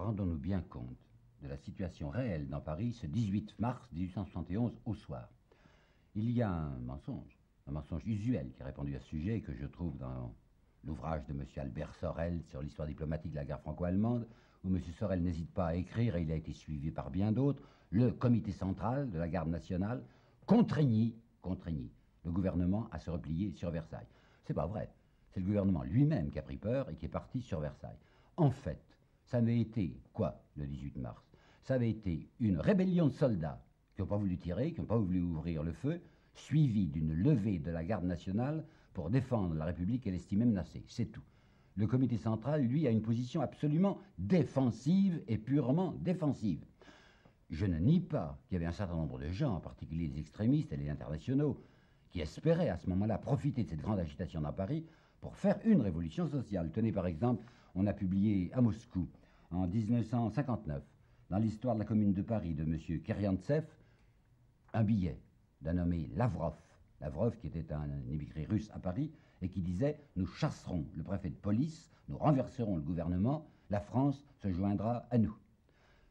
rendons-nous bien compte de la situation réelle dans Paris ce 18 mars 1871 au soir. Il y a un mensonge usuel qui est répandu à ce sujet et que je trouve dans l'ouvrage de M. Albert Sorel sur l'histoire diplomatique de la guerre franco-allemande, où M. Sorel n'hésite pas à écrire, et il a été suivi par bien d'autres, le comité central de la garde nationale contraignit le gouvernement à se replier sur Versailles. C'est pas vrai. C'est le gouvernement lui-même qui a pris peur et qui est parti sur Versailles. En fait, ça avait été quoi, le 18 mars? Ça avait été une rébellion de soldats qui n'ont pas voulu tirer, qui n'ont pas voulu ouvrir le feu, suivie d'une levée de la garde nationale pour défendre la République qu'elle estimait menacée. C'est tout. Le comité central, lui, a une position absolument défensive et purement défensive. Je ne nie pas qu'il y avait un certain nombre de gens, en particulier les extrémistes et les internationaux, qui espéraient à ce moment-là profiter de cette grande agitation dans Paris pour faire une révolution sociale. Tenez par exemple, on a publié à Moscou, en 1959, dans l'histoire de la commune de Paris de M. Keriantsev, un billet d'un nommé Lavrov, qui était un émigré russe à Paris, et qui disait « Nous chasserons le préfet de police, nous renverserons le gouvernement, la France se joindra à nous ».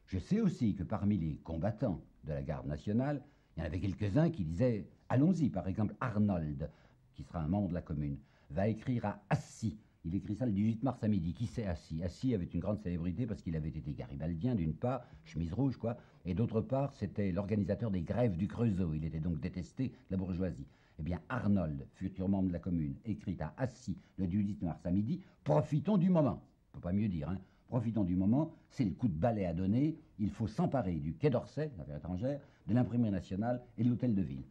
Je sais aussi que parmi les combattants de la garde nationale, il y en avait quelques-uns qui disaient « Allons-y ». Par exemple, Arnold, qui sera un membre de la commune, va écrire à Assy. Il écrit ça le 18 mars à midi. Qui c'est Assy? Assy avait une grande célébrité parce qu'il avait été garibaldien, d'une part, chemise rouge, quoi, et d'autre part, c'était l'organisateur des grèves du Creusot. Il était donc détesté de la bourgeoisie. Eh bien, Arnold, futur membre de la commune, écrit à Assy le 18 mars à midi, profitons du moment. On ne peut pas mieux dire, hein. Profitons du moment, c'est le coup de balai à donner, il faut s'emparer du Quai d'Orsay, l'affaire étrangère, de l'imprimerie nationale et de l'hôtel de ville.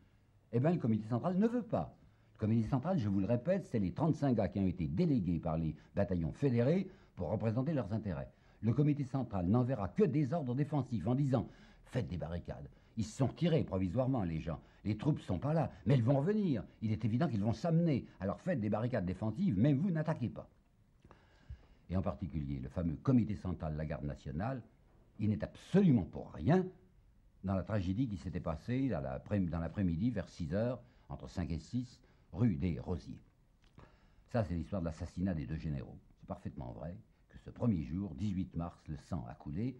Eh bien, le comité central ne veut pas. Le comité central, je vous le répète, c'est les 35 gars qui ont été délégués par les bataillons fédérés pour représenter leurs intérêts. Le comité central n'enverra que des ordres défensifs en disant « Faites des barricades ». Ils se sont tirés provisoirement, les gens. Les troupes ne sont pas là, mais elles vont revenir. Il est évident qu'ils vont s'amener. Alors faites des barricades défensives, mais vous n'attaquez pas. Et en particulier, le fameux comité central de la garde nationale, il n'est absolument pour rien dans la tragédie qui s'était passée dans l'après-midi, vers 6 heures, entre 5 et 6, rue des Rosiers. Ça, c'est l'histoire de l'assassinat des deux généraux. C'est parfaitement vrai que ce premier jour, 18 mars, le sang a coulé,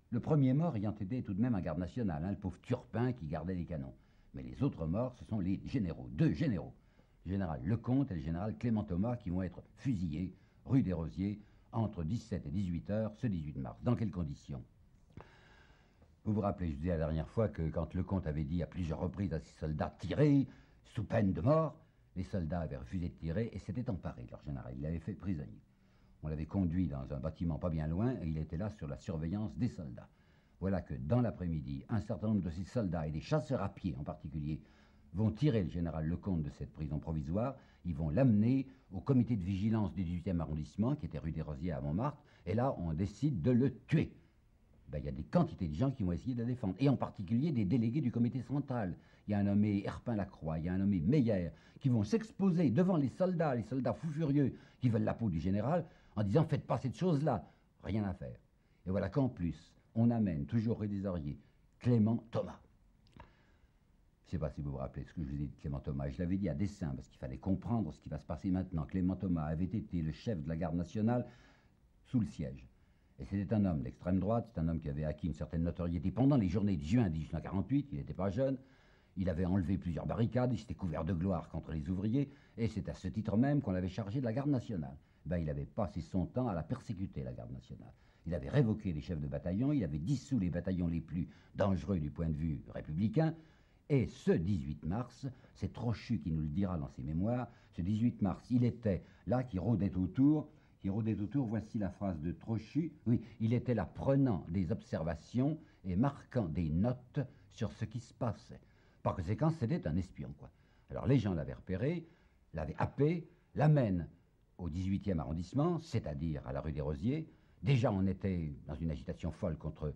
le premier mort ayant été tout de même un garde national, hein, le pauvre Turpin qui gardait les canons. Mais les autres morts, ce sont les généraux, deux généraux, le général Lecomte et le général Clément Thomas, qui vont être fusillés rue des Rosiers entre 17 et 18 heures ce 18 mars. Dans quelles conditions? Vous vous rappelez, je vous disais la dernière fois que quand Lecomte avait dit à plusieurs reprises à ses soldats « tirez » sous peine de mort, les soldats avaient refusé de tirer et s'étaient emparés de leur général. Ils l'avaient fait prisonnier. On l'avait conduit dans un bâtiment pas bien loin et il était là sur la surveillance des soldats. Voilà que dans l'après-midi, un certain nombre de ces soldats et des chasseurs à pied en particulier vont tirer le général Lecomte de cette prison provisoire, ils vont l'amener au comité de vigilance du 18e arrondissement, qui était rue des Rosiers à Montmartre, et là, on décide de le tuer. Ben, il y a des quantités de gens qui vont essayer de la défendre, et en particulier des délégués du comité central. Il y a un nommé Herpin-Lacroix, il y a un nommé Meyer, qui vont s'exposer devant les soldats fous furieux qui veulent la peau du général, en disant « faites pas cette chose-là ». Rien à faire. Et voilà qu'en plus, on amène, toujours rue des Rosiers, Clément Thomas. Je ne sais pas si vous vous rappelez ce que je vous ai dit de Clément Thomas, et je l'avais dit à dessein, parce qu'il fallait comprendre ce qui va se passer maintenant. Clément Thomas avait été le chef de la garde nationale sous le siège. Et c'était un homme d'extrême droite, c'est un homme qui avait acquis une certaine notoriété pendant les journées de juin 1848, il n'était pas jeune, il avait enlevé plusieurs barricades, il s'était couvert de gloire contre les ouvriers, et c'est à ce titre même qu'on l'avait chargé de la garde nationale. Ben, il avait passé son temps à la persécuter, la garde nationale. Il avait révoqué les chefs de bataillon, il avait dissous les bataillons les plus dangereux du point de vue républicain. Et ce 18 mars, c'est Trochu qui nous le dira dans ses mémoires, ce 18 mars, il était là, qui rôdait autour, voici la phrase de Trochu, oui, il était là prenant des observations et marquant des notes sur ce qui se passait. Par conséquent, c'était un espion, quoi. Alors les gens l'avaient repéré, l'avaient happé, l'amènent au 18e arrondissement, c'est-à-dire à la rue des Rosiers. Déjà, on était dans une agitation folle contre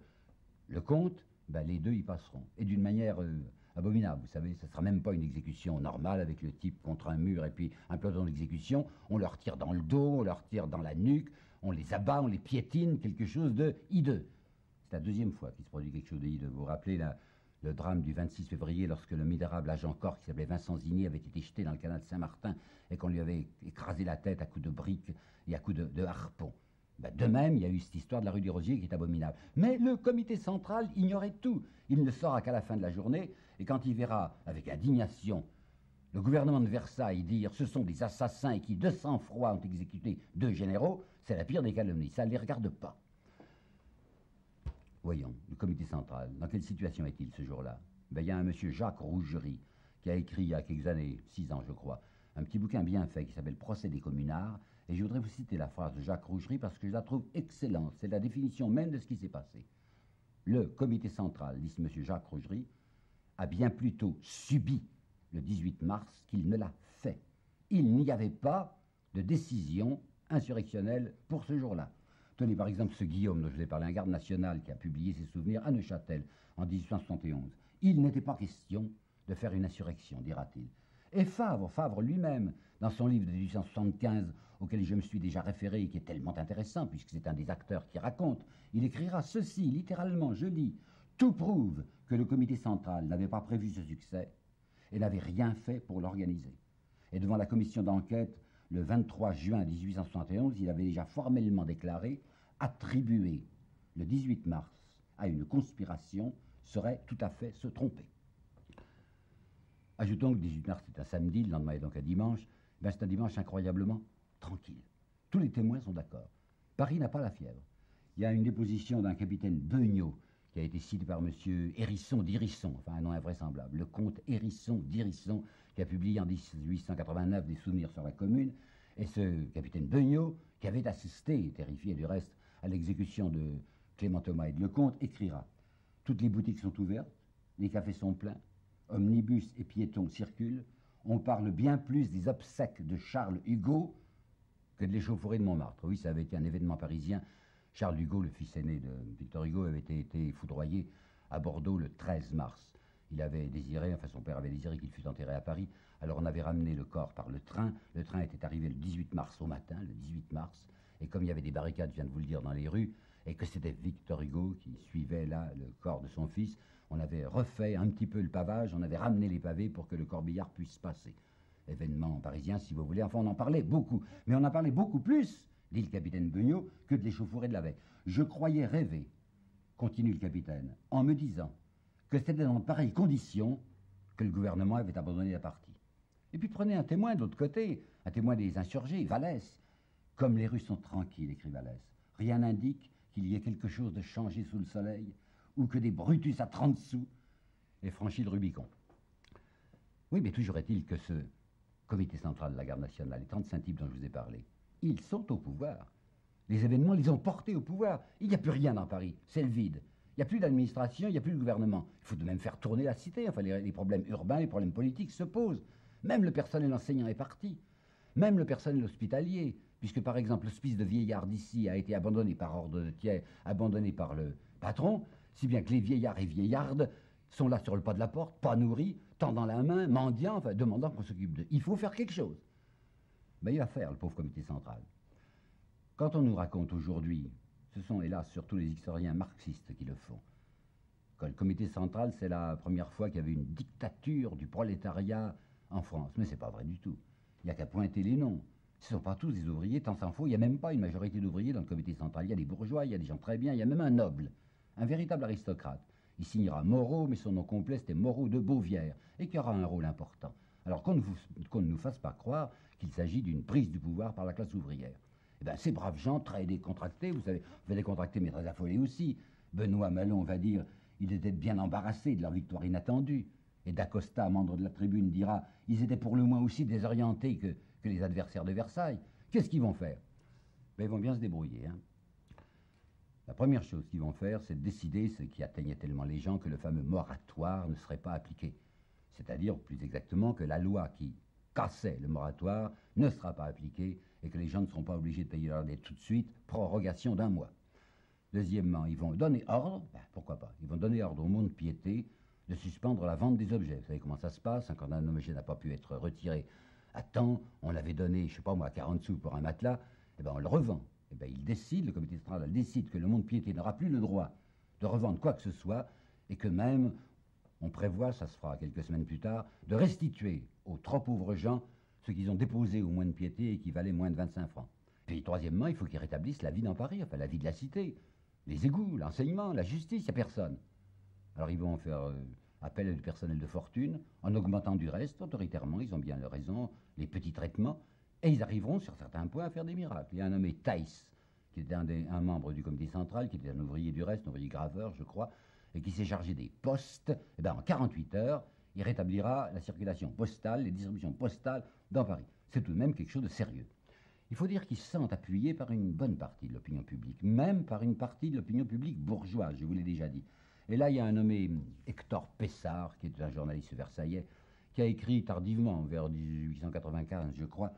Lecomte, ben, les deux y passeront. Et d'une manière abominable, vous savez, ce ne sera même pas une exécution normale avec le type contre un mur et puis un peloton d'exécution. On leur tire dans le dos, on leur tire dans la nuque, on les abat, on les piétine, quelque chose de hideux. C'est la deuxième fois qu'il se produit quelque chose de hideux. Vous vous rappelez le drame du 26 février lorsque le misérable agent Corps qui s'appelait Vincent Zigny avait été jeté dans le canal de Saint-Martin et qu'on lui avait écrasé la tête à coups de briques et à coups de harpon. Ben, de même, il y a eu cette histoire de la rue des Rosiers qui est abominable. Mais le comité central ignorait tout. Il ne saura qu'à la fin de la journée, et quand il verra avec indignation le gouvernement de Versailles dire ce sont des assassins qui, de sang-froid, ont exécuté 2 généraux, c'est la pire des calomnies. Ça ne les regarde pas. Voyons, le comité central, dans quelle situation est-il ce jour-là? Ben, il y a un monsieur Jacques Rougerie qui a écrit il y a quelques années, 6 ans je crois, un petit bouquin bien fait qui s'appelle Procès des communards. Et je voudrais vous citer la phrase de Jacques Rougerie parce que je la trouve excellente. C'est la définition même de ce qui s'est passé. Le comité central, dit ce monsieur Jacques Rougerie, a bien plutôt subi le 18 mars qu'il ne l'a fait. Il n'y avait pas de décision insurrectionnelle pour ce jour-là. Tenez par exemple ce Guillaume dont je vous ai parlé, un garde national qui a publié ses souvenirs à Neuchâtel en 1871. Il n'était pas question de faire une insurrection, dira-t-il. Et Favre lui-même, dans son livre de 1875, auquel je me suis déjà référé et qui est tellement intéressant, puisque c'est un des acteurs qui raconte, il écrira ceci, littéralement, je lis, « Tout prouve que le comité central n'avait pas prévu ce succès et n'avait rien fait pour l'organiser. » Et devant la commission d'enquête, le 23 juin 1871, il avait déjà formellement déclaré « Attribuer le 18 mars à une conspiration serait tout à fait se tromper. » Ajoutons que le 18 mars est un samedi, le lendemain est donc un dimanche. Ben c'est un dimanche incroyablement tranquille. Tous les témoins sont d'accord. Paris n'a pas la fièvre. Il y a une déposition d'un capitaine Beugnot qui a été cité par M. Hérisson d'Hérisson, enfin un nom invraisemblable, le comte Hérisson d'Hérisson, qui a publié en 1889 des souvenirs sur la Commune. Et ce capitaine Beugnot, qui avait assisté, terrifié du reste, à l'exécution de Clément Thomas et de Lecomte, écrira « Toutes les boutiques sont ouvertes, les cafés sont pleins, omnibus et piétons circulent, on parle bien plus des obsèques de Charles Hugo que de l'échauffourée de Montmartre. » Oui, ça avait été un événement parisien. Charles Hugo, le fils aîné de Victor Hugo, avait été foudroyé à Bordeaux le 13 mars. Il avait désiré, enfin son père avait désiré qu'il fût enterré à Paris. Alors on avait ramené le corps par le train. Le train était arrivé le 18 mars au matin, le 18 mars. Et comme il y avait des barricades, je viens de vous le dire, dans les rues, et que c'était Victor Hugo qui suivait là le corps de son fils, on avait refait un petit peu le pavage, on avait ramené les pavés pour que le corbillard puisse passer. Événement parisien, si vous voulez. Enfin, on en parlait beaucoup. Mais on en parlait beaucoup plus, dit le capitaine Beugnot, que de l'échauffourée de la veille. Je croyais rêver, continue le capitaine, en me disant que c'était dans de pareilles conditions que le gouvernement avait abandonné la partie. Et puis prenez un témoin de l'autre côté, un témoin des insurgés, Vallès. Comme les rues sont tranquilles, écrit Vallès, rien n'indique qu'il y ait quelque chose de changé sous le soleil, ou que des Brutus à 30 sous aient franchi le Rubicon. Oui, mais toujours est-il que ce comité central de la garde nationale, les 35 types dont je vous ai parlé, ils sont au pouvoir. Les événements les ont portés au pouvoir. Il n'y a plus rien dans Paris, c'est le vide. Il n'y a plus d'administration, il n'y a plus de gouvernement. Il faut de même faire tourner la cité. Enfin, les problèmes urbains, les problèmes politiques se posent. Même le personnel enseignant est parti. Même le personnel hospitalier, puisque par exemple l'hospice de vieillards d'ici a été abandonné par ordre de tiers, abandonné par le patron, si bien que les vieillards et vieillardes sont là sur le pas de la porte, pas nourris, tendant la main, mendiant, enfin, demandant qu'on s'occupe d'eux. Il faut faire quelque chose. Mais il va faire, le pauvre comité central. Quand on nous raconte aujourd'hui, ce sont hélas surtout les historiens marxistes qui le font, que le comité central, c'est la première fois qu'il y avait une dictature du prolétariat en France. Mais c'est pas vrai du tout. Il n'y a qu'à pointer les noms. Ce ne sont pas tous des ouvriers, tant s'en faut. Il n'y a même pas une majorité d'ouvriers dans le comité central. Il y a des bourgeois, il y a des gens très bien, il y a même un noble, un véritable aristocrate. Il signera Moreau, mais son nom complet c'était Moreau de Beauvière, et qui aura un rôle important. Alors qu'on ne nous fasse pas croire qu'il s'agit d'une prise du pouvoir par la classe ouvrière. Eh bien, ces braves gens, très décontractés, vous savez, décontractés mais très affolés aussi. Benoît Malon va dire, ils étaient bien embarrassés de leur victoire inattendue. Et d'Acosta, membre de la tribune, dira, ils étaient pour le moins aussi désorientés que les adversaires de Versailles. Qu'est-ce qu'ils vont faire? Ben, ils vont bien se débrouiller. Hein. La première chose qu'ils vont faire, c'est de décider, ce qui atteignait tellement les gens, que le fameux moratoire ne serait pas appliqué. C'est-à-dire, plus exactement, que la loi qui cassait le moratoire ne sera pas appliquée et que les gens ne seront pas obligés de payer leur dette tout de suite, prorogation d'1 mois. Deuxièmement, ils vont donner ordre, ben, pourquoi pas, ils vont donner ordre au mont-de-piété de suspendre la vente des objets. Vous savez comment ça se passe, hein, quand un objet n'a pas pu être retiré à temps, on l'avait donné, je ne sais pas moi, 40 sous pour un matelas, et ben on le revend. Et ben il décide, le comité central décide que le mont-de-piété n'aura plus le droit de revendre quoi que ce soit, et que même, on prévoit, ça se fera quelques semaines plus tard, de restituer aux trop pauvres gens ce qu'ils ont déposé au mont-de-piété et qui valait moins de 25 francs. Puis troisièmement, il faut qu'ils rétablissent la vie dans Paris, enfin la vie de la cité. Les égouts, l'enseignement, la justice, il n'y a personne. Alors ils vont faire appel à du personnel de fortune, en augmentant du reste, autoritairement, ils ont bien raison, les petits traitements, et ils arriveront sur certains points à faire des miracles. Il y a un nommé Thaïs, qui était un membre du comité central, qui était un ouvrier du reste, un ouvrier graveur, je crois, et qui s'est chargé des postes. Et bien en 48 heures, il rétablira la circulation postale, les distributions postales dans Paris. C'est tout de même quelque chose de sérieux. Il faut dire qu'ils se sentent appuyés par une bonne partie de l'opinion publique, même par une partie de l'opinion publique bourgeoise, je vous l'ai déjà dit. Et là, il y a un nommé Hector Pessard, qui est un journaliste versaillais, qui a écrit tardivement, vers 1895, je crois,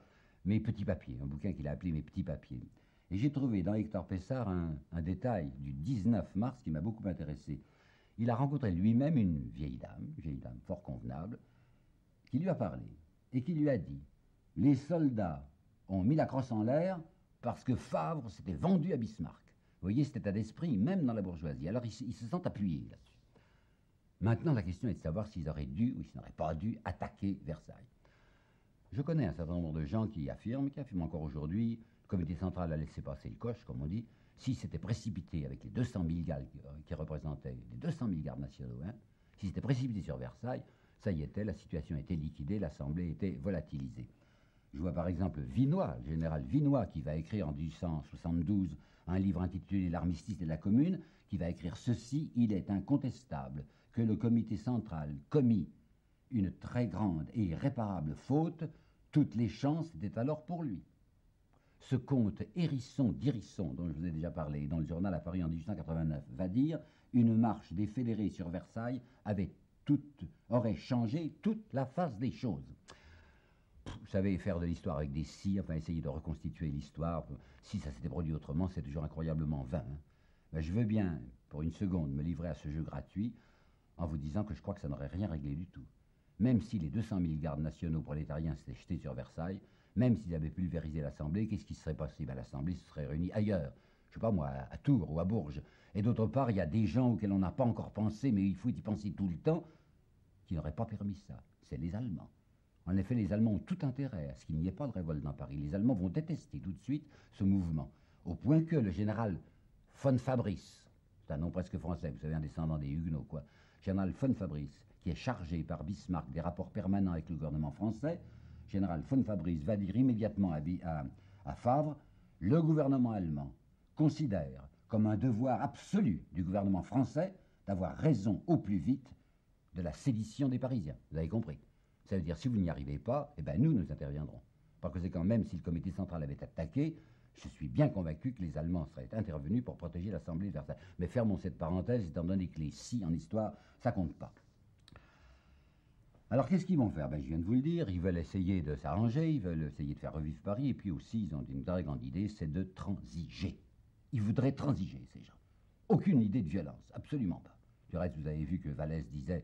Mes petits papiers, un bouquin qu'il a appelé Mes petits papiers. Et j'ai trouvé dans Hector Pessard un détail du 19 mars qui m'a beaucoup intéressé. Il a rencontré lui-même une vieille dame fort convenable, qui lui a parlé et qui lui a dit « Les soldats ont mis la crosse en l'air parce que Favre s'était vendu à Bismarck. » Vous voyez cet état d'esprit, même dans la bourgeoisie. Alors ils se sentent appuyés là-dessus. Maintenant, la question est de savoir s'ils auraient dû ou s'ils n'auraient pas dû attaquer Versailles. Je connais un certain nombre de gens qui affirment encore aujourd'hui, le comité central a laissé passer le coche, comme on dit, s'il s'était précipité avec les 200 000 gardes qui représentaient les 200 000 gardes nationaux, s'il s'était précipité sur Versailles, ça y était, la situation était liquidée, l'Assemblée était volatilisée. Je vois par exemple Vinoy, le général Vinoy, qui va écrire en 1872 un livre intitulé L'armistice de la Commune, qui va écrire ceci: il est incontestable que le comité central commit une très grande et irréparable faute, toutes les chances étaient alors pour lui. Ce comte Hérisson d'Hérisson, dont je vous ai déjà parlé dans le journal à Paris en 1889, va dire une marche des fédérés sur Versailles aurait changé toute la face des choses. Vous savez, faire de l'histoire avec des si, enfin essayer de reconstituer l'histoire, si ça s'était produit autrement, c'est toujours incroyablement vain. Ben, je veux bien, pour une seconde, me livrer à ce jeu gratuit en vous disant que je crois que ça n'aurait rien réglé du tout. Même si les 200 000 gardes nationaux prolétariens s'étaient jetés sur Versailles, même s'ils avaient pulvérisé l'Assemblée, qu'est-ce qui se serait passé? Ben, l'Assemblée se serait réunie ailleurs, je ne sais pas moi, à Tours ou à Bourges. Et d'autre part, il y a des gens auxquels on n'a pas encore pensé, mais il faut y penser tout le temps, qui n'auraient pas permis ça. C'est les Allemands. En effet, les Allemands ont tout intérêt à ce qu'il n'y ait pas de révolte dans Paris. Les Allemands vont détester tout de suite ce mouvement, au point que le général von Fabrice, c'est un nom presque français, vous savez, un descendant des Huguenots, quoi, général von Fabrice, qui est chargé par Bismarck des rapports permanents avec le gouvernement français, général von Fabrice va dire immédiatement à Favre, le gouvernement allemand considère comme un devoir absolu du gouvernement français d'avoir raison au plus vite de la sédition des Parisiens. Vous avez compris? Ça veut dire, si vous n'y arrivez pas, eh ben nous interviendrons. Par conséquent, même si le comité central avait attaqué, je suis bien convaincu que les Allemands seraient intervenus pour protéger l'Assemblée de Versailles. Mais fermons cette parenthèse, étant donné que les si en histoire, ça compte pas. Alors qu'est-ce qu'ils vont faire? Ben, je viens de vous le dire, ils veulent essayer de s'arranger, ils veulent essayer de faire revivre Paris, et puis aussi, ils ont une très grande idée, c'est de transiger. Ils voudraient transiger, ces gens. Aucune idée de violence, absolument pas. Du reste, vous avez vu que Vallès disait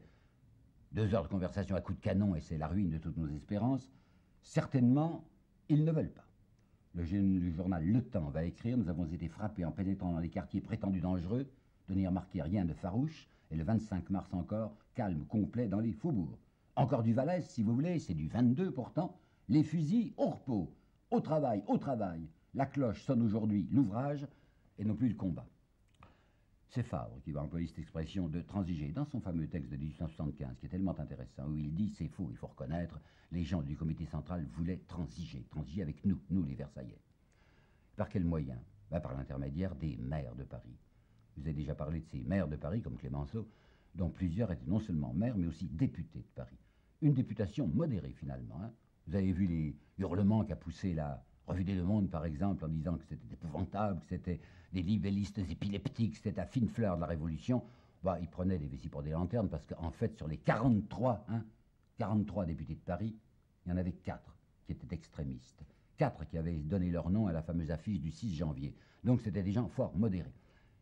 2 heures de conversation à coups de canon et c'est la ruine de toutes nos espérances. Certainement, ils ne veulent pas. Le journal Le Temps va écrire: nous avons été frappés en pénétrant dans les quartiers prétendus dangereux, de n'y remarquer rien de farouche, et le 25 mars encore, calme complet dans les faubourgs. Encore du Vallès, si vous voulez, c'est du 22 pourtant. Les fusils au repos, au travail, au travail. La cloche sonne aujourd'hui l'ouvrage et non plus le combat. C'est Favre qui va employer cette expression de transiger dans son fameux texte de 1875, qui est tellement intéressant, où il dit: c'est faux, il faut reconnaître, les gens du comité central voulaient transiger avec nous, les Versaillais. Par quels moyens? Ben, par l'intermédiaire des maires de Paris. Je vous ai déjà parlé de ces maires de Paris, comme Clémenceau, dont plusieurs étaient non seulement maires, mais aussi députés de Paris. Une députation modérée, finalement. Vous avez vu les hurlements qu'a poussé la Revue des Deux Mondes, par exemple, en disant que c'était épouvantable, que c'était des libellistes épileptiques, c'était la fine fleur de la Révolution. Bah, ils prenaient des vessies pour des lanternes, parce qu'en fait, sur les 43 députés de Paris, il y en avait 4 qui étaient extrémistes. 4 qui avaient donné leur nom à la fameuse affiche du 6 janvier. Donc c'était des gens fort modérés.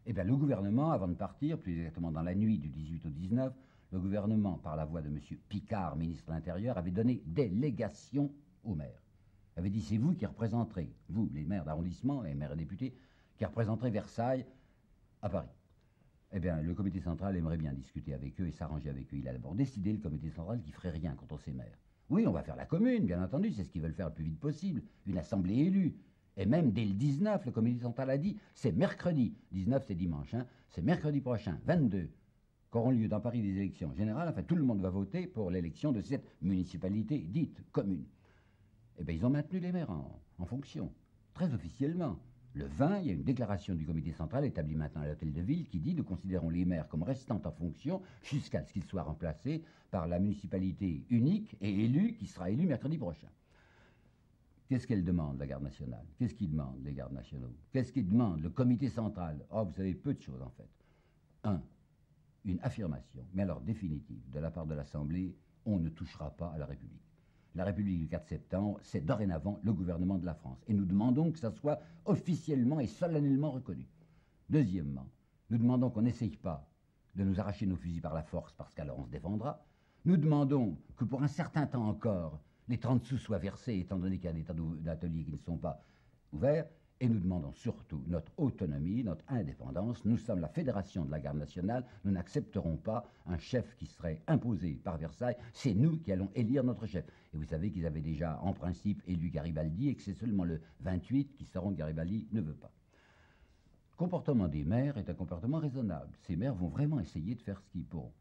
Eh bien, le gouvernement, avant de partir, plus exactement dans la nuit du 18 au 19, le gouvernement, par la voix de M. Picard, ministre de l'Intérieur, avait donné délégation aux maires. Il avait dit: c'est vous qui représenterez, vous, les maires d'arrondissement, les maires et députés, qui représenterez Versailles à Paris. Eh bien, le comité central aimerait bien discuter avec eux et s'arranger avec eux. Il a d'abord décidé, le comité central, qu'il ne ferait rien contre ces maires. Oui, on va faire la commune, bien entendu, c'est ce qu'ils veulent faire le plus vite possible, une assemblée élue. Et même dès le 19, le comité central a dit, c'est mercredi, 19 c'est dimanche, hein, c'est mercredi prochain, 22, qu'auront lieu dans Paris des élections générales, enfin tout le monde va voter pour l'élection de cette municipalité dite commune. Eh bien ils ont maintenu les maires en fonction, très officiellement. Le 20, il y a une déclaration du comité central établie maintenant à l'hôtel de ville qui dit « Nous considérons les maires comme restant en fonction jusqu'à ce qu'ils soient remplacés par la municipalité unique et élue qui sera élue mercredi prochain. » Qu'est-ce qu'elle demande, la garde nationale? Qu'est-ce qu'ils demandent, les gardes nationaux? Qu'est-ce qu'ils demandent, le comité central? Oh, vous savez, peu de choses en fait. Un, une affirmation, mais alors définitive, de la part de l'Assemblée, on ne touchera pas à la République. La République du 4 septembre, c'est dorénavant le gouvernement de la France. Et nous demandons que ça soit officiellement et solennellement reconnu. Deuxièmement, nous demandons qu'on n'essaye pas de nous arracher nos fusils par la force, parce qu'alors on se défendra. Nous demandons que pour un certain temps encore, les 30 sous soient versés, étant donné qu'il y a des tas d'ateliers qui ne sont pas ouverts. Et nous demandons surtout notre autonomie, notre indépendance. Nous sommes la fédération de la garde nationale. Nous n'accepterons pas un chef qui serait imposé par Versailles. C'est nous qui allons élire notre chef. Et vous savez qu'ils avaient déjà, en principe, élu Garibaldi et que c'est seulement le 28 qui sauront que Garibaldi ne veut pas. Le comportement des maires est un comportement raisonnable. Ces maires vont vraiment essayer de faire ce qu'ils pourront.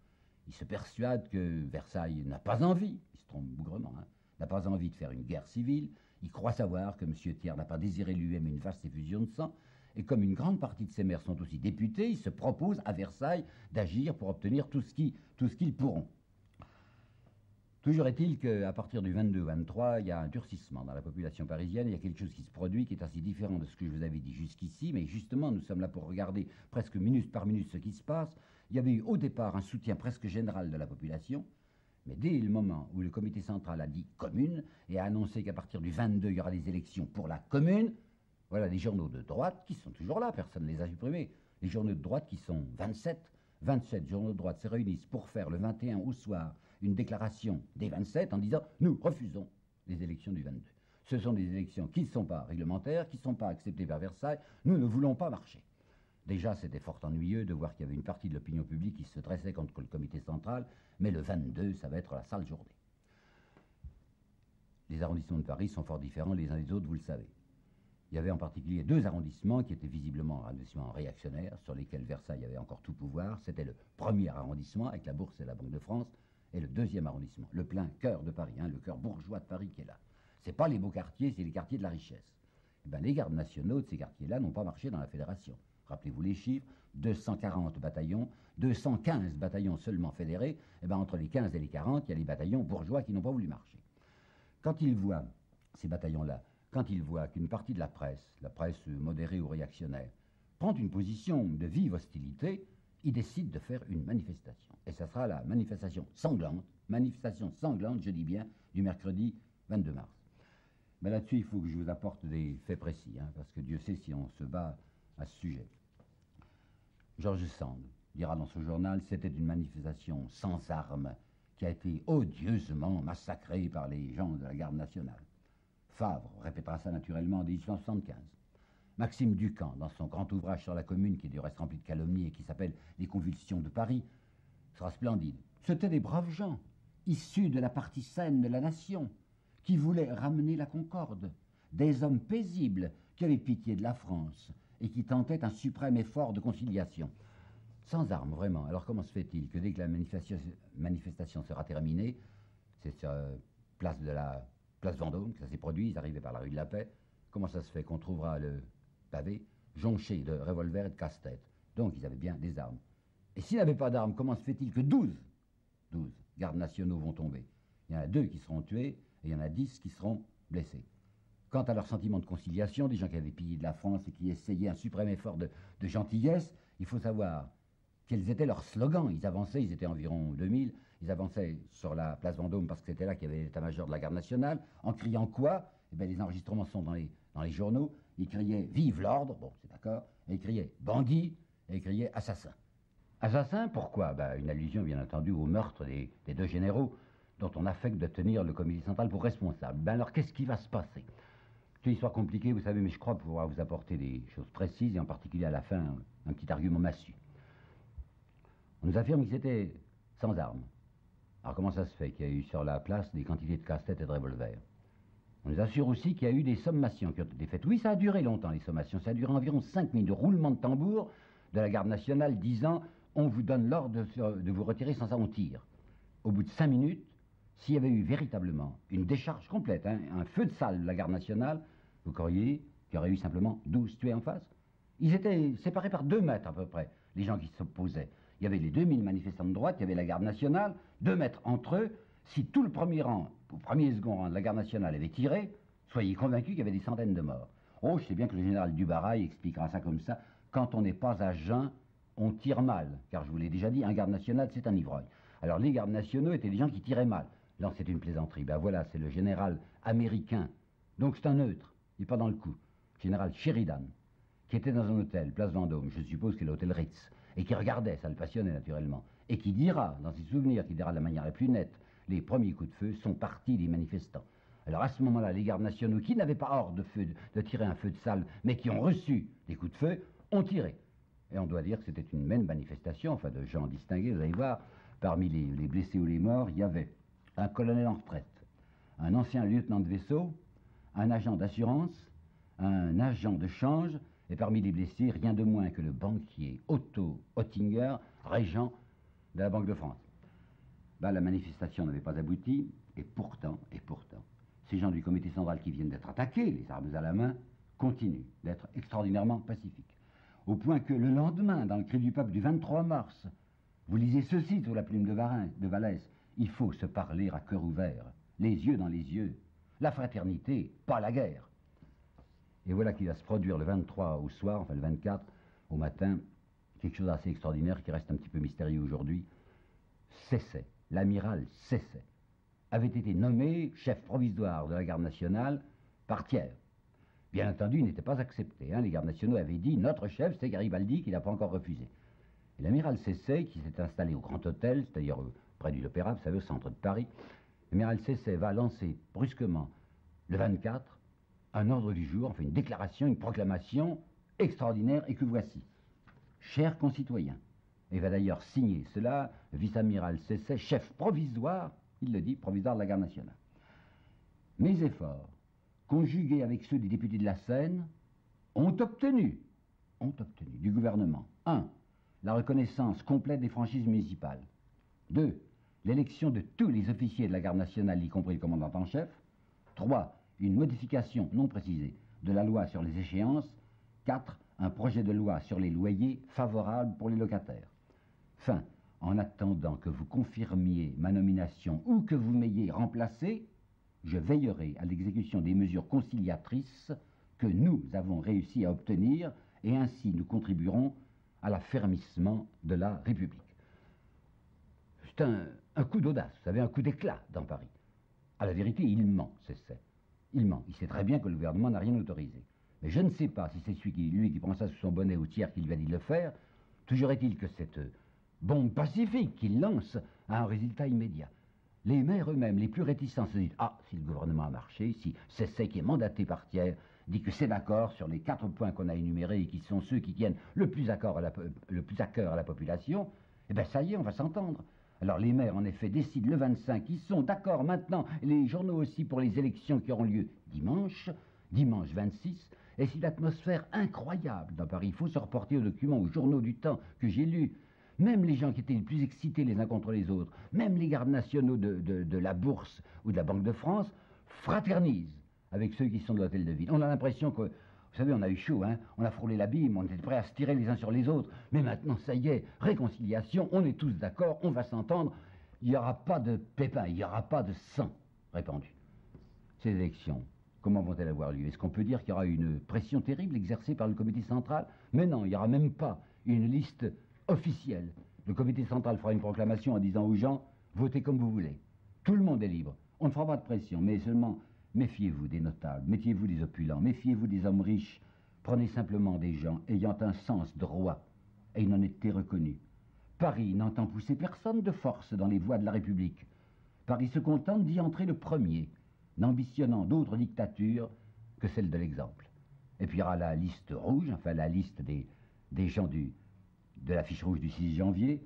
Ils se persuadent que Versailles n'a pas envie, ils se trompent bougrement, hein, n'a pas envie de faire une guerre civile. Il croit savoir que M. Thiers n'a pas désiré lui-même une vaste effusion de sang, et comme une grande partie de ces maires sont aussi députés, ils se proposent à Versailles d'agir pour obtenir tout ce qu'ils pourront. Toujours est-il qu'à partir du 22-23, il y a un durcissement dans la population parisienne, il y a quelque chose qui se produit qui est assez différent de ce que je vous avais dit jusqu'ici, mais justement nous sommes là pour regarder presque minute par minute ce qui se passe. Il y avait eu au départ un soutien presque général de la population, mais dès le moment où le comité central a dit commune et a annoncé qu'à partir du 22, il y aura des élections pour la commune, voilà les journaux de droite qui sont toujours là, personne ne les a supprimés. Les journaux de droite qui sont 27 journaux de droite se réunissent pour faire le 21 au soir une déclaration des 27 en disant « Nous refusons les élections du 22. Ce sont des élections qui ne sont pas réglementaires, qui ne sont pas acceptées par Versailles. Nous ne voulons pas marcher. » Déjà, c'était fort ennuyeux de voir qu'il y avait une partie de l'opinion publique qui se dressait contre le comité central, mais le 22, ça va être la sale journée. Les arrondissements de Paris sont fort différents les uns des autres, vous le savez. Il y avait en particulier deux arrondissements qui étaient visiblement arrondissements réactionnaires, sur lesquels Versailles avait encore tout pouvoir. C'était le premier arrondissement, avec la Bourse et la Banque de France, et le deuxième arrondissement, le plein cœur de Paris, hein, le cœur bourgeois de Paris qui est là. Ce n'est pas les beaux quartiers, c'est les quartiers de la richesse. Et bien, les gardes nationaux de ces quartiers-là n'ont pas marché dans la fédération. Rappelez-vous les chiffres, 240 bataillons, 215 bataillons seulement fédérés, et bien entre les 15 et les 40, il y a les bataillons bourgeois qui n'ont pas voulu marcher. Quand ils voient, ces bataillons-là, quand ils voient qu'une partie de la presse modérée ou réactionnaire, prend une position de vive hostilité, ils décident de faire une manifestation. Et ça sera la manifestation sanglante, je dis bien, du mercredi 22 mars. Mais là-dessus, il faut que je vous apporte des faits précis, hein, parce que Dieu sait si on se bat à ce sujet. Georges Sand dira dans son journal, c'était une manifestation sans armes qui a été odieusement massacrée par les gens de la garde nationale. Favre répétera ça naturellement en 1875. Maxime Ducamp, dans son grand ouvrage sur la commune, qui est du reste rempli de calomnies et qui s'appelle « Les convulsions de Paris », sera splendide. C'étaient des braves gens, issus de la partie saine de la nation, qui voulaient ramener la concorde, des hommes paisibles qui avaient pitié de la France et qui tentaient un suprême effort de conciliation. Sans armes, vraiment. Alors comment se fait-il que dès que la manifestation sera terminée, c'est sur place Vendôme que ça s'est produit, ils arrivaient par la rue de la Paix, comment ça se fait qu'on trouvera le pavé jonché de revolvers et de casse-tête? Donc ils avaient bien des armes. Et s'ils n'avaient pas d'armes, comment se fait-il que 12 gardes nationaux vont tomber? Il y en a 2 qui seront tués et il y en a 10 qui seront blessés. Quant à leur sentiment de conciliation, des gens qui avaient pillé de la France et qui essayaient un suprême effort de gentillesse, il faut savoir quels étaient leurs slogans. Ils avançaient, ils étaient environ 2000, ils avançaient sur la place Vendôme parce que c'était là qu'il y avait l'état-major de la garde nationale, en criant quoi? Eh bien, les enregistrements sont dans les journaux. Ils criaient « Vive l'ordre !» Bon, c'est d'accord. Et ils criaient « Bandit !» et ils criaient « Assassin !» Assassin, pourquoi? Une allusion, bien entendu, au meurtre des 2 généraux dont on affecte de tenir le comité central pour responsable. Alors, qu'est-ce qui va se passer? C'est une histoire compliquée, vous savez, mais je crois pouvoir vous apporter des choses précises, et en particulier à la fin, un petit argument massu. On nous affirme qu'ils étaient sans armes. Alors comment ça se fait qu'il y a eu sur la place des quantités de casse-tête et de revolvers? On nous assure aussi qu'il y a eu des sommations qui ont été faites. Oui, ça a duré longtemps, les sommations. Ça a duré environ 5 minutes de roulement de tambour de la garde nationale disant « On vous donne l'ordre de vous retirer, sans ça on tire ». Au bout de 5 minutes, s'il y avait eu véritablement une décharge complète, hein, un feu de salle de la garde nationale, vous croyez qu'il y aurait eu simplement 12 tués en face? Ils étaient séparés par 2 mètres à peu près, les gens qui s'opposaient. Il y avait les 2000 manifestants de droite, il y avait la garde nationale, 2 mètres entre eux. Si tout le premier rang, au premier et second rang de la garde nationale avait tiré, soyez convaincus qu'il y avait des centaines de morts. Oh, je sais bien que le général Dubarail expliquera ça comme ça. Quand on n'est pas à jeun, on tire mal. Car je vous l'ai déjà dit, un garde national, c'est un ivrogne. Alors les gardes nationaux étaient des gens qui tiraient mal. Là, c'est une plaisanterie. Ben voilà, c'est le général américain. Donc c'est un neutre, il n'est pas dans le coup. Général Sheridan, qui était dans un hôtel, place Vendôme, je suppose que c'est l'hôtel Ritz, et qui regardait, ça le passionnait naturellement, et qui dira, dans ses souvenirs, qui dira de la manière la plus nette, les premiers coups de feu sont partis des manifestants. Alors à ce moment-là, les gardes nationaux, qui n'avaient pas ordre de tirer un feu de salle, mais qui ont reçu des coups de feu, ont tiré. Et on doit dire que c'était une même manifestation, enfin de gens distingués, vous allez voir, parmi les blessés ou les morts, il y avait un colonel en retraite, un ancien lieutenant de vaisseau, un agent d'assurance, un agent de change, et parmi les blessés, rien de moins que le banquier Otto Oettinger, régent de la Banque de France. Ben, la manifestation n'avait pas abouti, et pourtant, ces gens du comité central qui viennent d'être attaqués, les armes à la main, continuent d'être extraordinairement pacifiques. Au point que le lendemain, dans le cri du peuple du 23 mars, vous lisez ceci sous la plume de Vallès, il faut se parler à cœur ouvert, les yeux dans les yeux, la fraternité, pas la guerre. Et voilà qu'il va se produire le 23 au soir, enfin le 24 au matin, quelque chose d'assez extraordinaire qui reste un petit peu mystérieux aujourd'hui. Cesset, l'amiral Cesset, avait été nommé chef provisoire de la garde nationale par Thiers. Bien entendu, il n'était pas accepté. Hein. Les gardes nationaux avaient dit notre chef, c'est Garibaldi, qui n'a pas encore refusé. Et l'amiral Cesset, qui s'est installé au Grand Hôtel, c'est-à-dire près du l'Opéra, vous savez, au centre de Paris, l'amiral Cesset va lancer brusquement, le 24, un ordre du jour, enfin une déclaration, une proclamation extraordinaire, et que voici. Chers concitoyens, et va d'ailleurs signer cela, vice-amiral Cesset, chef provisoire, il le dit, provisoire de la garde nationale. Mes efforts, conjugués avec ceux des députés de la Seine, ont obtenu du gouvernement 1. La reconnaissance complète des franchises municipales. 2. L'élection de tous les officiers de la garde nationale, y compris le commandant en chef. 3. Une modification non précisée de la loi sur les échéances. 4. Un projet de loi sur les loyers favorable pour les locataires. Fin. En attendant que vous confirmiez ma nomination ou que vous m'ayez remplacé, je veillerai à l'exécution des mesures conciliatrices que nous avons réussi à obtenir et ainsi nous contribuerons à l'affermissement de la République. C'est un coup d'audace, vous savez, un coup d'éclat dans Paris. À la vérité, il ment, Cesset. Il ment. Il sait très bien que le gouvernement n'a rien autorisé. Mais je ne sais pas si c'est lui qui prend ça sous son bonnet ou Thiers qui lui a dit de le faire. Toujours est-il que cette bombe pacifique qu'il lance a un résultat immédiat. Les maires eux-mêmes, les plus réticents, se disent « Ah, si le gouvernement a marché, si Cesset qui est mandaté par Thiers dit que c'est d'accord sur les 4 points qu'on a énumérés et qui sont ceux qui tiennent le plus à cœur à la population, eh bien ça y est, on va s'entendre. » Alors les maires, en effet, décident le 25, ils sont d'accord maintenant, les journaux aussi pour les élections qui auront lieu dimanche 26, et c'est une atmosphère incroyable dans Paris. Il faut se reporter aux documents, aux journaux du temps que j'ai lus. Même les gens qui étaient les plus excités les uns contre les autres, même les gardes nationaux de la Bourse ou de la Banque de France, fraternisent avec ceux qui sont de l'hôtel de ville. On a l'impression que, vous savez, on a eu chaud, hein, on a frôlé l'abîme, on était prêt à se tirer les uns sur les autres, mais maintenant, ça y est, réconciliation, on est tous d'accord, on va s'entendre, il n'y aura pas de pépins, il n'y aura pas de sang répandu. Ces élections, comment vont-elles avoir lieu? Est-ce qu'on peut dire qu'il y aura une pression terrible exercée par le comité central? Mais non, il n'y aura même pas une liste officielle. Le comité central fera une proclamation en disant aux gens, votez comme vous voulez. Tout le monde est libre. On ne fera pas de pression, mais seulement méfiez-vous des notables, méfiez-vous des opulents, méfiez-vous des hommes riches. Prenez simplement des gens ayant un sens droit et une honnêteté reconnue. Paris n'entend pousser personne de force dans les voies de la République. Paris se contente d'y entrer le premier, n'ambitionnant d'autres dictatures que celle de l'exemple. Et puis il y aura la liste rouge, enfin la liste des gens de la fiche rouge du 6 janvier,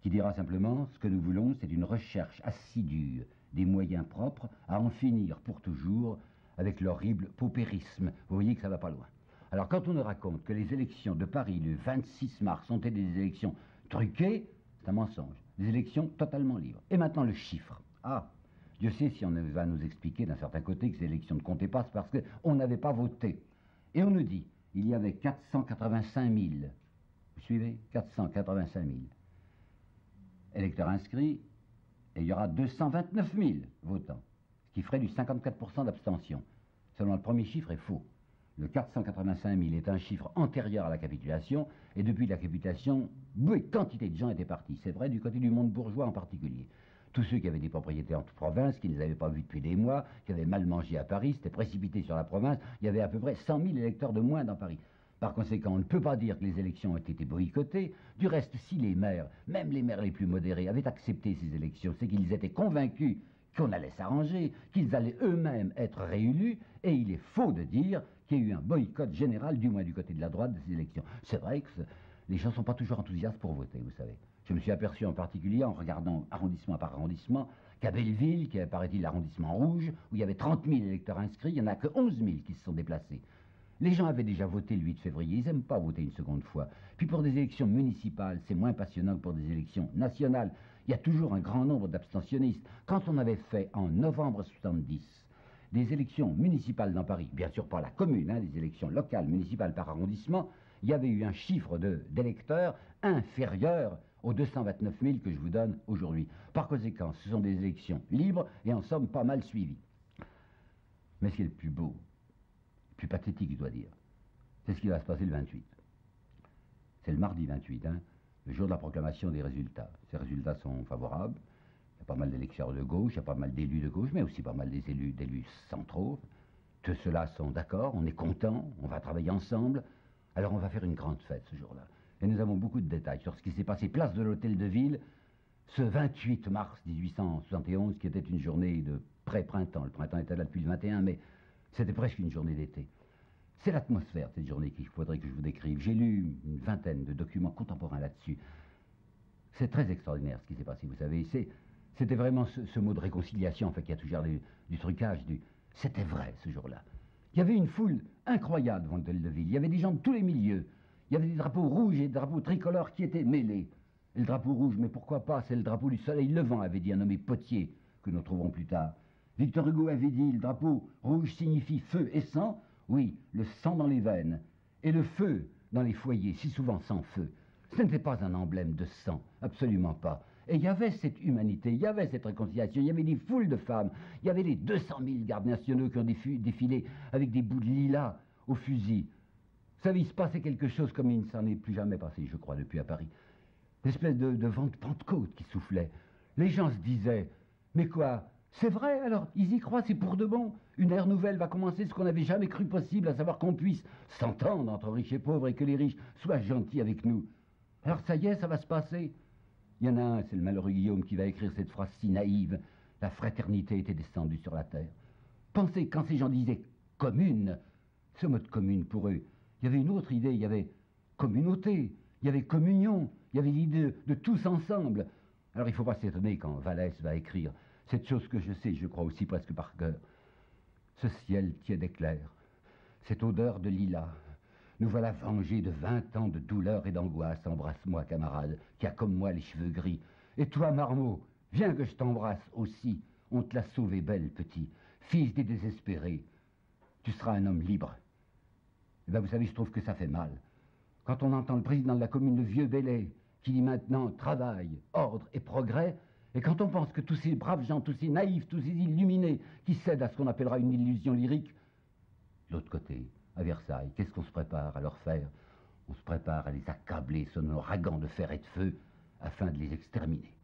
qui dira simplement, ce que nous voulons, c'est une recherche assidue des moyens propres à en finir pour toujours avec l'horrible paupérisme. Vous voyez que ça ne va pas loin. Alors quand on nous raconte que les élections de Paris le 26 mars ont été des élections truquées, c'est un mensonge. Des élections totalement libres. Et maintenant le chiffre. Ah, Dieu sait si on va nous expliquer d'un certain côté que ces élections ne comptaient pas, c'est parce qu'on n'avait pas voté. Et on nous dit, il y avait 485 000, vous suivez, 485 000 électeurs inscrits, et il y aura 229 000 votants, ce qui ferait du 54% d'abstention. Seulement le premier chiffre est faux. Le 485 000 est un chiffre antérieur à la capitulation, et depuis la capitulation, quantité de gens étaient partis. C'est vrai du côté du monde bourgeois en particulier. Tous ceux qui avaient des propriétés en province, qui ne les avaient pas vues depuis des mois, qui avaient mal mangé à Paris, s'étaient précipités sur la province, il y avait à peu près 100 000 électeurs de moins dans Paris. Par conséquent, on ne peut pas dire que les élections ont été boycottées. Du reste, si les maires, même les maires les plus modérés, avaient accepté ces élections, c'est qu'ils étaient convaincus qu'on allait s'arranger, qu'ils allaient eux-mêmes être réélus, et il est faux de dire qu'il y a eu un boycott général, du moins du côté de la droite, de ces élections. C'est vrai que les gens ne sont pas toujours enthousiastes pour voter, vous savez. Je me suis aperçu en particulier, en regardant arrondissement par arrondissement, qu'à Belleville, qui est, paraît-il, l'arrondissement rouge, où il y avait 30 000 électeurs inscrits, il n'y en a que 11 000 qui se sont déplacés. Les gens avaient déjà voté le 8 février, ils n'aiment pas voter une seconde fois. Puis pour des élections municipales, c'est moins passionnant que pour des élections nationales. Il y a toujours un grand nombre d'abstentionnistes. Quand on avait fait en novembre 70 des élections municipales dans Paris, bien sûr pas la commune, des élections locales, municipales par arrondissement, il y avait eu un chiffre d'électeurs inférieur aux 229 000 que je vous donne aujourd'hui. Par conséquent, ce sont des élections libres et en somme pas mal suivies. Mais ce qui est le plus beau, le plus pathétique, je dois dire, c'est ce qui va se passer le 28. C'est le mardi 28, le jour de la proclamation des résultats. Ces résultats sont favorables. Il y a pas mal d'électeurs de gauche, il y a pas mal d'élus de gauche, mais aussi pas mal d'élus centraux. Tous ceux-là sont d'accord, on est contents, on va travailler ensemble. Alors on va faire une grande fête ce jour-là. Et nous avons beaucoup de détails sur ce qui s'est passé place de l'Hôtel de Ville ce 28 mars 1871, qui était une journée de pré-printemps. Le printemps était là depuis le 21, mais c'était presque une journée d'été. C'est l'atmosphère de cette journée qu'il faudrait que je vous décrive. J'ai lu une vingtaine de documents contemporains là-dessus. C'est très extraordinaire ce qui s'est passé, vous savez. C'était vraiment ce mot de réconciliation, en fait, qui a toujours du trucage. C'était vrai ce jour-là. Il y avait une foule incroyable devant l'Hôtel de Ville. Il y avait des gens de tous les milieux. Il y avait des drapeaux rouges et des drapeaux tricolores qui étaient mêlés. Et le drapeau rouge, mais pourquoi pas, c'est le drapeau du soleil levant, avait dit un nommé Potier, que nous trouverons plus tard. Victor Hugo avait dit, le drapeau rouge signifie feu et sang. Oui, le sang dans les veines. Et le feu dans les foyers, si souvent sans feu. Ce n'était pas un emblème de sang, absolument pas. Et il y avait cette humanité, il y avait cette réconciliation, il y avait des foules de femmes, il y avait les 200 000 gardes nationaux qui ont défilé avec des bouts de lilas au fusil. Vous savez, il se passait quelque chose comme il ne s'en est plus jamais passé, je crois, depuis à Paris. Une espèce de vent de Pentecôte qui soufflait. Les gens se disaient, mais quoi, c'est vrai alors, ils y croient, c'est pour de bon. Une ère nouvelle va commencer, ce qu'on n'avait jamais cru possible, à savoir qu'on puisse s'entendre entre riches et pauvres et que les riches soient gentils avec nous. Alors ça y est, ça va se passer. Il y en a un, c'est le malheureux Guillaume, qui va écrire cette phrase si naïve. La fraternité était descendue sur la terre. Pensez, quand ces gens disaient commune, ce mot de commune pour eux, il y avait une autre idée, il y avait communauté, il y avait communion, il y avait l'idée de tous ensemble. Alors il ne faut pas s'étonner quand Vallès va écrire cette chose que je sais, je crois aussi presque par cœur. Ce ciel tiède et clair, cette odeur de lilas, nous voilà vengés de 20 ans de douleur et d'angoisse. Embrasse-moi, camarade, qui a comme moi les cheveux gris. Et toi, Marmot, viens que je t'embrasse aussi. On te l'a sauvé belle, petit. Fils des désespérés. Tu seras un homme libre. Eh bien, vous savez, je trouve que ça fait mal. Quand on entend le président de la commune, le vieux Bellet, qui dit maintenant travail, ordre et progrès, et quand on pense que tous ces braves gens, tous ces naïfs, tous ces illuminés, qui cèdent à ce qu'on appellera une illusion lyrique, de l'autre côté, à Versailles, qu'est-ce qu'on se prépare à leur faire? On se prépare à les accabler sur nos ragans de fer et de feu afin de les exterminer.